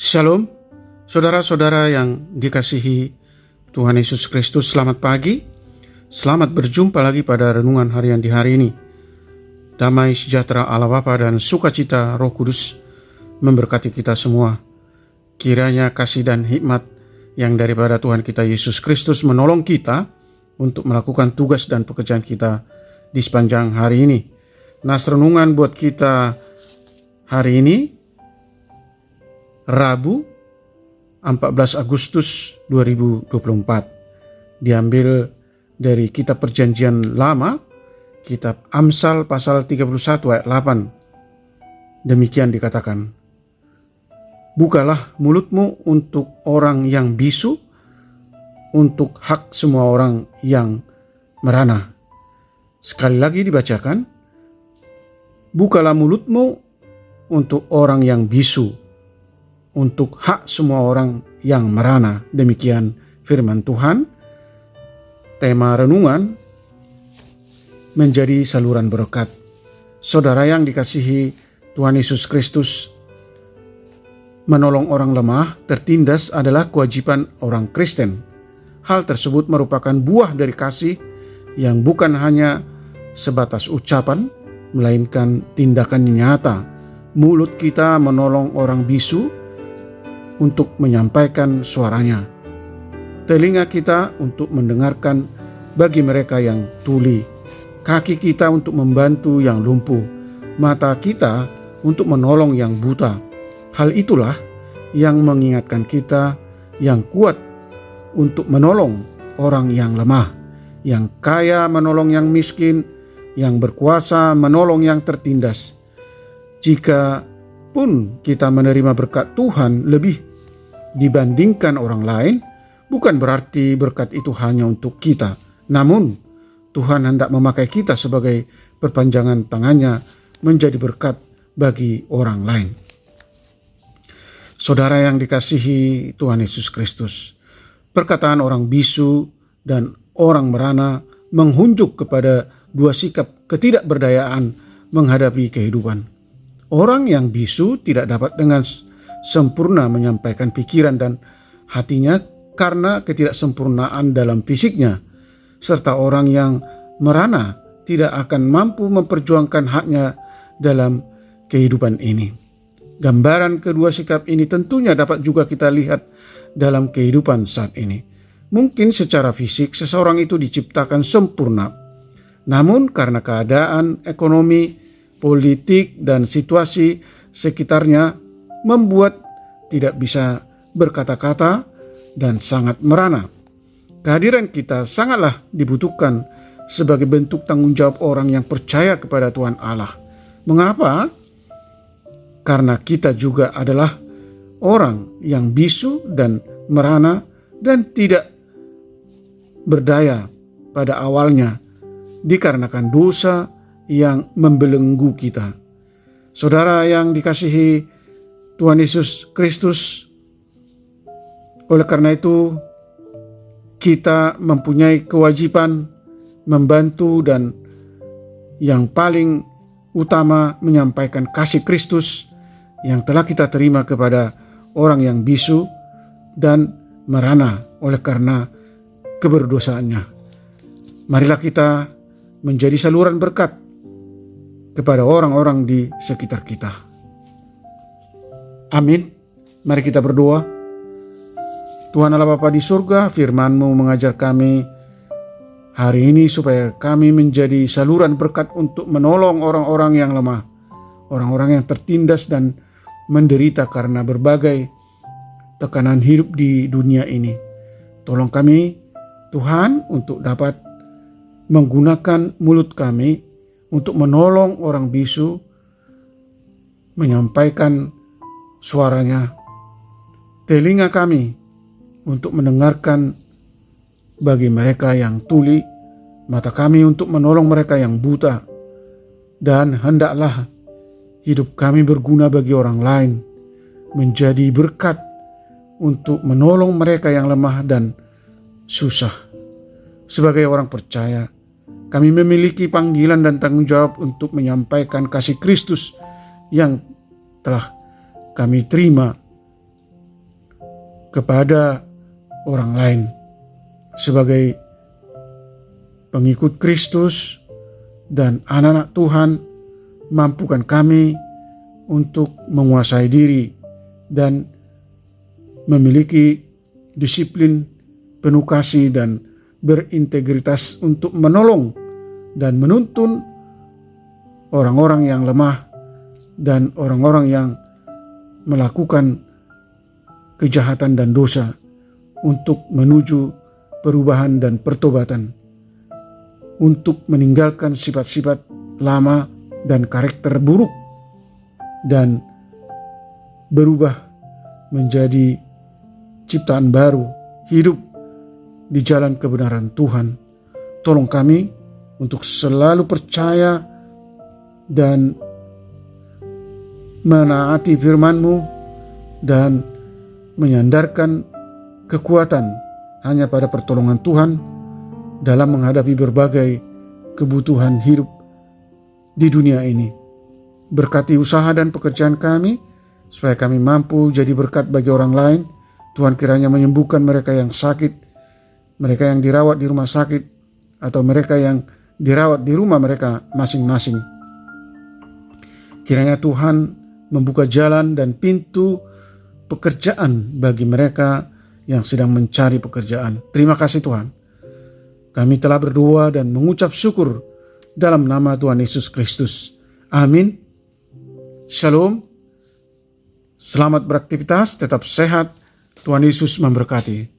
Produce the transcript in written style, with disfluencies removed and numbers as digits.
Shalom, saudara-saudara yang dikasihi Tuhan Yesus Kristus, selamat pagi. Selamat berjumpa lagi pada renungan harian di hari ini. Damai sejahtera Allah Bapa dan sukacita Roh Kudus memberkati kita semua. Kiranya kasih dan hikmat yang daripada Tuhan kita Yesus Kristus menolong kita untuk melakukan tugas dan pekerjaan kita di sepanjang hari ini. Nas renungan buat kita hari ini Rabu 14 Agustus 2024, diambil dari kitab Perjanjian Lama, kitab Amsal pasal 31 ayat 8. Demikian dikatakan, "Bukalah mulutmu untuk orang yang bisu, untuk hak semua orang yang merana." Sekali lagi dibacakan, "Bukalah mulutmu untuk orang yang bisu, untuk hak semua orang yang merana." Demikian firman Tuhan. Tema renungan menjadi saluran berkat. Saudara yang dikasihi Tuhan Yesus Kristus, menolong orang lemah, tertindas adalah kewajiban orang Kristen. Hal tersebut merupakan buah dari kasih yang bukan hanya sebatas ucapan, melainkan tindakan nyata. Mulut kita menolong orang bisu untuk menyampaikan suaranya, telinga kita untuk mendengarkan bagi mereka yang tuli, kaki kita untuk membantu yang lumpuh, mata kita untuk menolong yang buta. Hal itulah yang mengingatkan kita yang kuat untuk menolong orang yang lemah, yang kaya menolong yang miskin, yang berkuasa menolong yang tertindas. Jika pun kita menerima berkat Tuhan lebih dibandingkan orang lain, bukan berarti berkat itu hanya untuk kita. Namun, Tuhan hendak memakai kita sebagai perpanjangan tangannya menjadi berkat bagi orang lain. Saudara yang dikasihi Tuhan Yesus Kristus, perkataan orang bisu dan orang merana menghunjuk kepada dua sikap ketidakberdayaan menghadapi kehidupan. Orang yang bisu tidak dapat dengan sempurna menyampaikan pikiran dan hatinya karena ketidaksempurnaan dalam fisiknya, serta orang yang merana tidak akan mampu memperjuangkan haknya dalam kehidupan ini. Gambaran kedua sikap ini tentunya dapat juga kita lihat dalam kehidupan saat ini. Mungkin secara fisik seseorang itu diciptakan sempurna, namun karena keadaan ekonomi, politik, dan situasi sekitarnya membuat tidak bisa berkata-kata dan sangat merana. Kehadiran kita sangatlah dibutuhkan sebagai bentuk tanggung jawab orang yang percaya kepada Tuhan Allah. Mengapa? Karena kita juga adalah orang yang bisu dan merana dan tidak berdaya pada awalnya dikarenakan dosa yang membelenggu kita. Saudara yang dikasihi Tuhan Yesus Kristus, oleh karena itu kita mempunyai kewajiban membantu dan yang paling utama menyampaikan kasih Kristus yang telah kita terima kepada orang yang bisu dan merana oleh karena keberdosaannya. Marilah kita menjadi saluran berkat kepada orang-orang di sekitar kita. Amin. Mari kita berdoa. Tuhan Allah Bapa di surga, firman-Mu mengajar kami hari ini supaya kami menjadi saluran berkat untuk menolong orang-orang yang lemah, orang-orang yang tertindas dan menderita karena berbagai tekanan hidup di dunia ini. Tolong kami, Tuhan, untuk dapat menggunakan mulut kami untuk menolong orang bisu, menyampaikan suaranya, telinga kami untuk mendengarkan bagi mereka yang tuli, mata kami untuk menolong mereka yang buta, dan hendaklah hidup kami berguna bagi orang lain, menjadi berkat untuk menolong mereka yang lemah dan susah. Sebagai orang percaya, kami memiliki panggilan dan tanggung jawab untuk menyampaikan kasih Kristus yang telah kami terima kepada orang lain. Sebagai pengikut Kristus dan anak-anak Tuhan, mampukan kami untuk menguasai diri dan memiliki disiplin, penuh kasih dan berintegritas untuk menolong dan menuntun orang-orang yang lemah dan orang-orang yang melakukan kejahatan dan dosa untuk menuju perubahan dan pertobatan, untuk meninggalkan sifat-sifat lama dan karakter buruk dan berubah menjadi ciptaan baru, hidup di jalan kebenaran Tuhan. Tolong kami untuk selalu percaya dan menaati firman-Mu dan menyandarkan kekuatan hanya pada pertolongan Tuhan dalam menghadapi berbagai kebutuhan hidup di dunia ini. Berkati usaha dan pekerjaan kami, supaya kami mampu jadi berkat bagi orang lain. Tuhan kiranya menyembuhkan mereka yang sakit, mereka yang dirawat di rumah sakit, atau mereka yang dirawat di rumah mereka masing-masing. Kiranya Tuhan membuka jalan dan pintu pekerjaan bagi mereka yang sedang mencari pekerjaan. Terima kasih Tuhan. Kami telah berdoa dan mengucap syukur dalam nama Tuhan Yesus Kristus. Amin. Shalom. Selamat beraktivitas, tetap sehat. Tuhan Yesus memberkati.